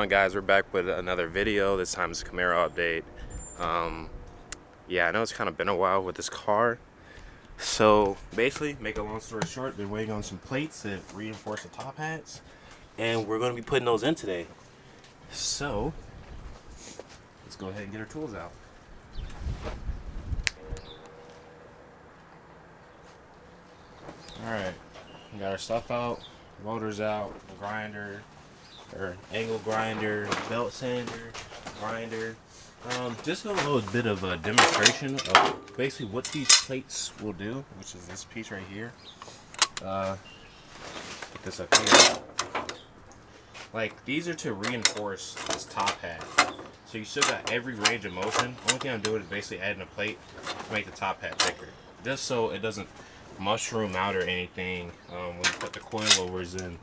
on, guys? We're back with another video. This time it's a Camaro update. Yeah, I know it's kind of been a while with this car. So basically, make a long story short, been waiting on some plates that reinforce the top hats, and we're going to be putting those in today. So let's go ahead and get our tools out. Alright, we got our stuff out, motors out, grinder, or angle grinder, belt sander, grinder. Just a little bit of a demonstration of basically what these plates will do, which is this piece right here. Put this up here. Like, these are to reinforce this top hat. So you still got every range of motion. Only thing I'm doing is basically adding a plate to make the top hat thicker. Just so it doesn't mushroom out or anything when you put the coilovers in.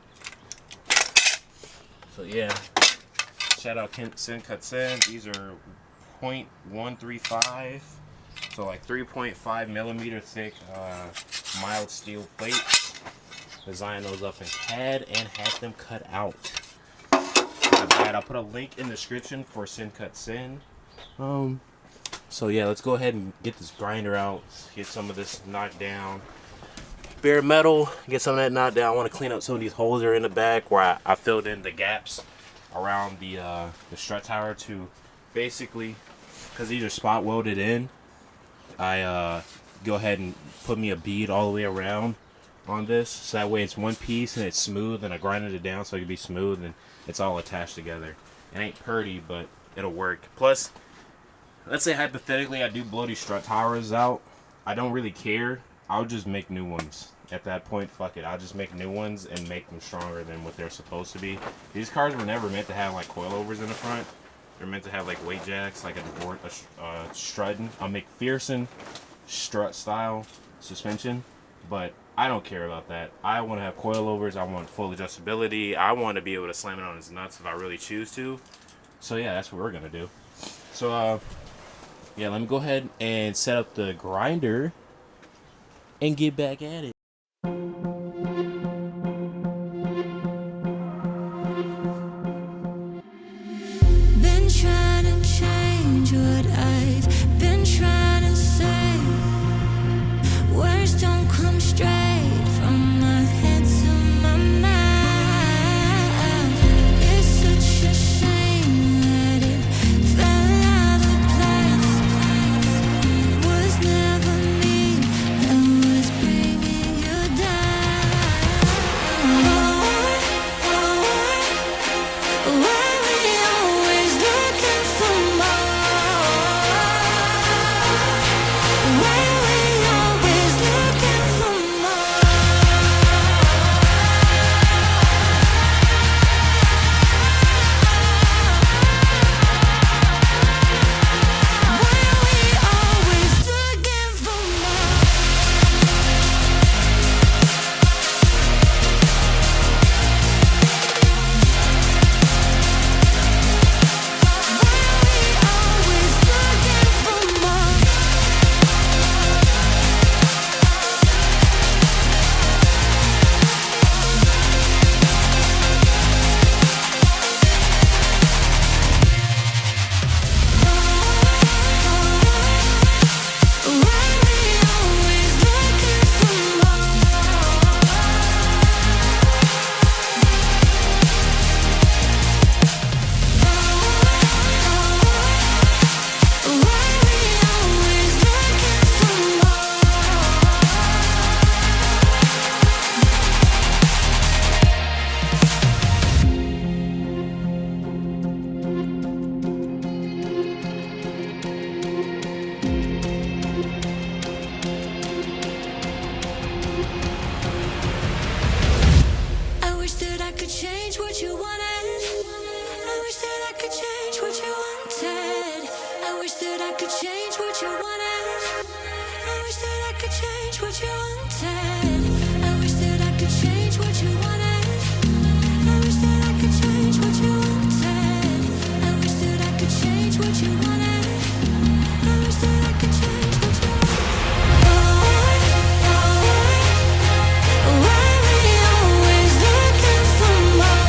So yeah, shout out Sin Cuts In. These are 0.135, so like 3.5 millimeter thick mild steel plates. Design those up in CAD and have them cut out. I'll put a link in the description for Sin Cuts In. So yeah, let's go ahead and get this grinder out, get some of this knocked down. Bare metal, get some of that knocked down. I want to clean up some of these holes that are in the back where I filled in the gaps around the strut tower to basically, because these are spot welded in, I go ahead and put me a bead all the way around on this, so that way it's one piece and it's smooth, and I grinded it down so it can be smooth and it's all attached together. It ain't pretty, but it'll work. Plus, let's say hypothetically I do blow these strut towers out, I don't really care. I'll just make new ones. At that point, fuck it. I'll just make new ones and make them stronger than what they're supposed to be. These cars were never meant to have like coilovers in the front. They're meant to have like weight jacks, like a strutting. I'll make McPherson strut style suspension, but I don't care about that. I want to have coilovers. I want full adjustability. I want to be able to slam it on its nuts if I really choose to. So yeah, that's what we're gonna do. So yeah, let me go ahead and set up the grinder and get back at it. Been trying to change what I've been trying to say. Words don't come straight from my head to my mouth. It's such a shame that it fell out of place. Was never me that was bringing you down. Why we always looking for more? Why we always looking for more? Why we always looking for more? I wish that I could change what you wanted. I wish that I could change what you wanted. I wish that I could change what you wanted. I wish that I could change what you wanted. I wish that I could change what you wanted. I wish that I could change what you wanted. I wish that I could change what you wanted. I wish that I could change what you wanted. Why we always looking for more?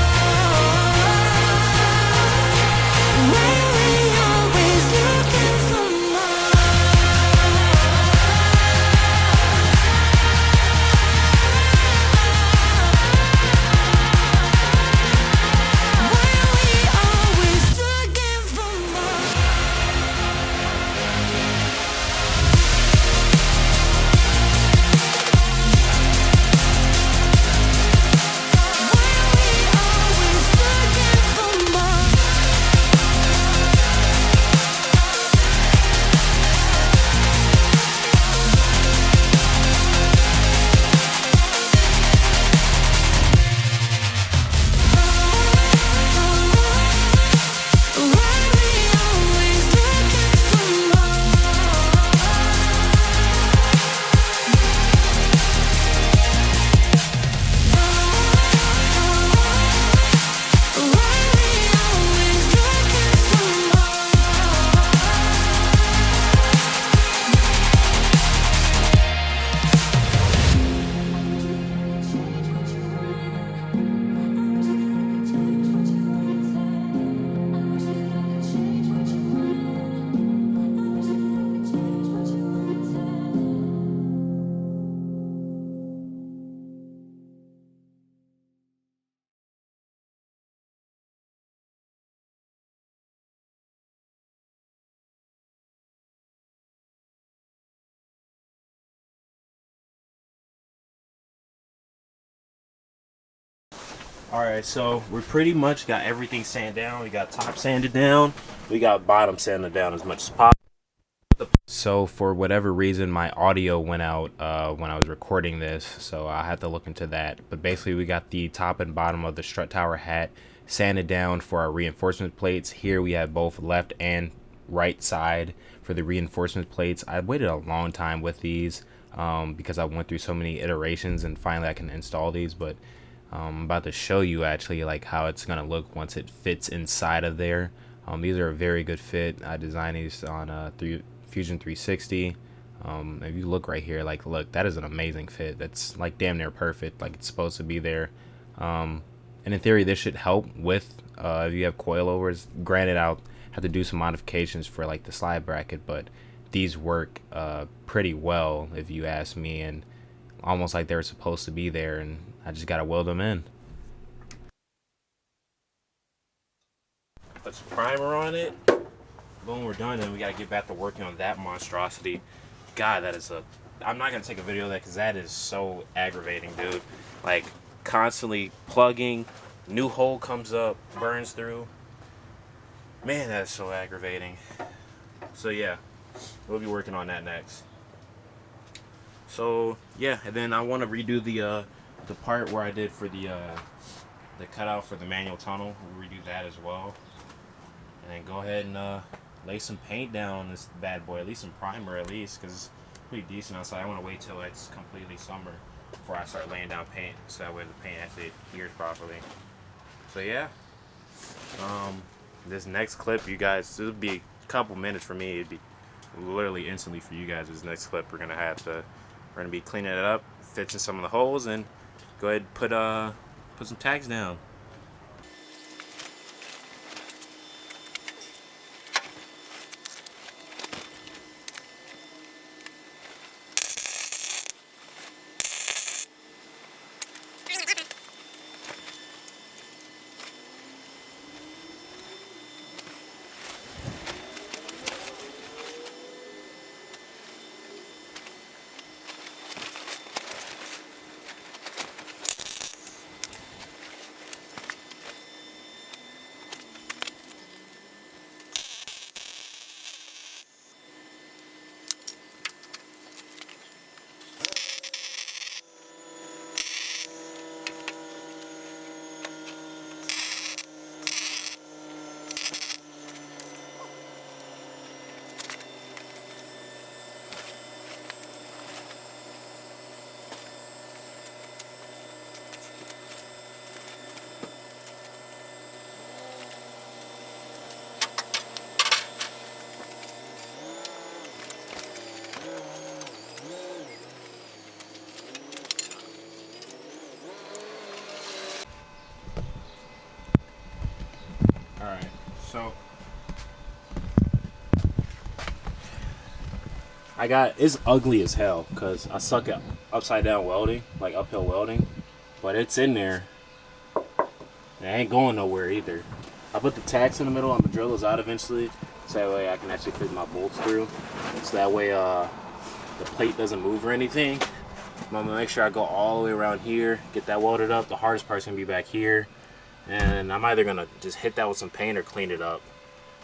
Alright, so we pretty much got everything sanded down. We got top sanded down. We got bottom sanded down as much as possible. So for whatever reason, my audio went out when I was recording this, so I had to look into that. But basically, we got the top and bottom of the strut tower hat sanded down for our reinforcement plates. Here we have both left and right side for the reinforcement plates. I waited a long time with these because I went through so many iterations, and finally I can install these. But I'm about to show you actually like how it's gonna look once it fits inside of there. These are a very good fit. I designed these on Fusion 360. If you look right here, like look, that is an amazing fit. That's like damn near perfect, like it's supposed to be there. And in theory this should help with if you have coilovers. Granted, I'll have to do some modifications for like the slide bracket, but these work pretty well if you ask me, and almost like they're supposed to be there, and I just gotta weld them in. Put some primer on it. Boom, we're done, and we gotta get back to working on that monstrosity. God, that is I'm not gonna take a video of that because that is so aggravating, dude. Like, constantly plugging, new hole comes up, burns through. Man, that is so aggravating. So yeah, we'll be working on that next. So yeah, and then I want to redo the part where I did for the cutout for the manual tunnel. We'll redo that as well, and then go ahead and lay some paint down on this bad boy, at least some primer at least, because it's pretty decent outside. I want to wait till it's completely summer before I start laying down paint, so that way the paint actually adheres properly. So yeah, this next clip, you guys, this would be a couple minutes for me. It'd be literally instantly for you guys. This next clip, we're gonna be cleaning it up, fixing some of the holes, and go ahead and put some tags down. Alright, so it's ugly as hell because I suck at upside down welding, like uphill welding, but it's in there. It ain't going nowhere either. I put the tacks in the middle. I'm gonna drill those out eventually, so that way I can actually fit my bolts through. So that way the plate doesn't move or anything. I'm gonna make sure I go all the way around here, get that welded up. The hardest part's gonna be back here. And I'm either gonna just hit that with some paint or clean it up.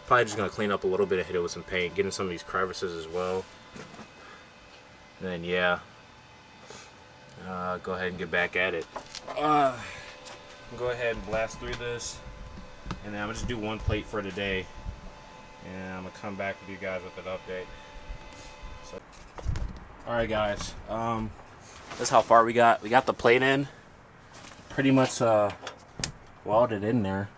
Probably just gonna clean up a little bit and hit it with some paint, get in some of these crevices as well. And then yeah, go ahead and get back at it. Go ahead and blast through this, and then I'm gonna just do one plate for today, and I'm gonna come back with you guys with an update. So, all right, guys, that's how far we got. We got the plate in, pretty much welded in there.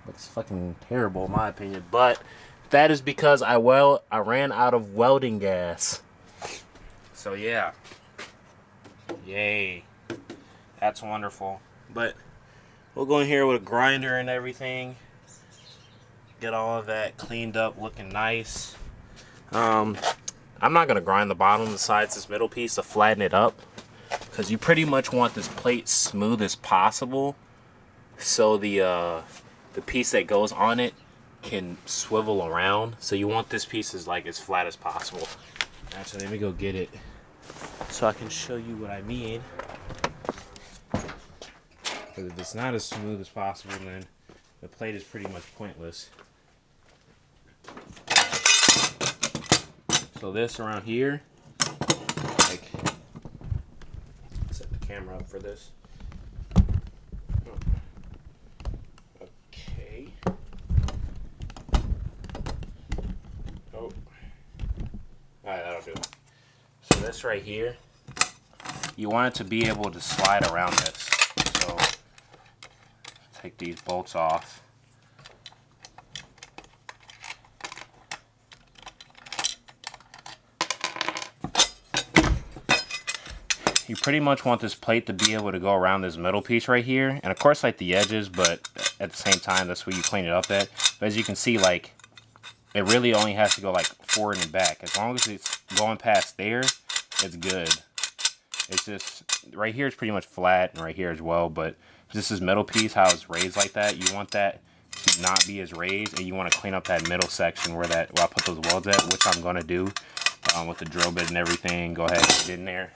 Looks fucking terrible in my opinion, but that is because I ran out of welding gas. So yeah, yay, that's wonderful. But we'll go in here with a grinder and everything, get all of that cleaned up, looking nice. I'm not gonna grind the bottom, the sides, this middle piece, to flatten it up, because you pretty much want this plate smooth as possible, so the piece that goes on it can swivel around. So you want this piece as flat as possible. Actually, let me go get it so I can show you what I mean. Because if it's not as smooth as possible, then the plate is pretty much pointless. So this around here, like, set the camera up for this. Okay. Oh. Alright, that'll do it. So this right here, you want it to be able to slide around this. So take these bolts off. You pretty much want this plate to be able to go around this middle piece right here, and of course like the edges, but at the same time that's where you clean it up at. But as you can see, like, it really only has to go like forward and back. As long as it's going past there, it's good. It's just right here is pretty much flat, and right here as well. But this is middle piece, how it's raised like that, you want that to not be as raised, and you want to clean up that middle section where I put those welds at, which I'm gonna do with the drill bit and everything. Go ahead and get in there.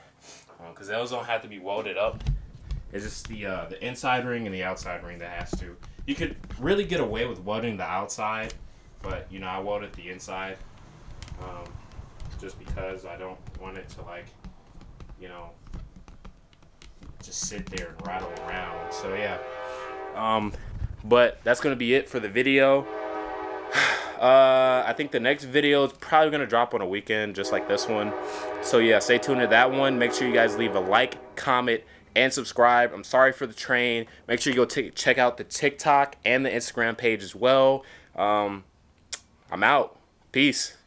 Because those don't have to be welded up. It's just the inside ring and the outside ring that has to. You could really get away with welding the outside, but you know, I welded the inside just because I don't want it to, like, you know, just sit there and rattle around. So yeah, but that's gonna be it for the video. I think the next video is probably going to drop on a weekend, just like this one. So yeah, stay tuned to that one. Make sure you guys leave a like, comment, and subscribe. I'm sorry for the train. Make sure you go check out the TikTok and the Instagram page as well. I'm out. Peace.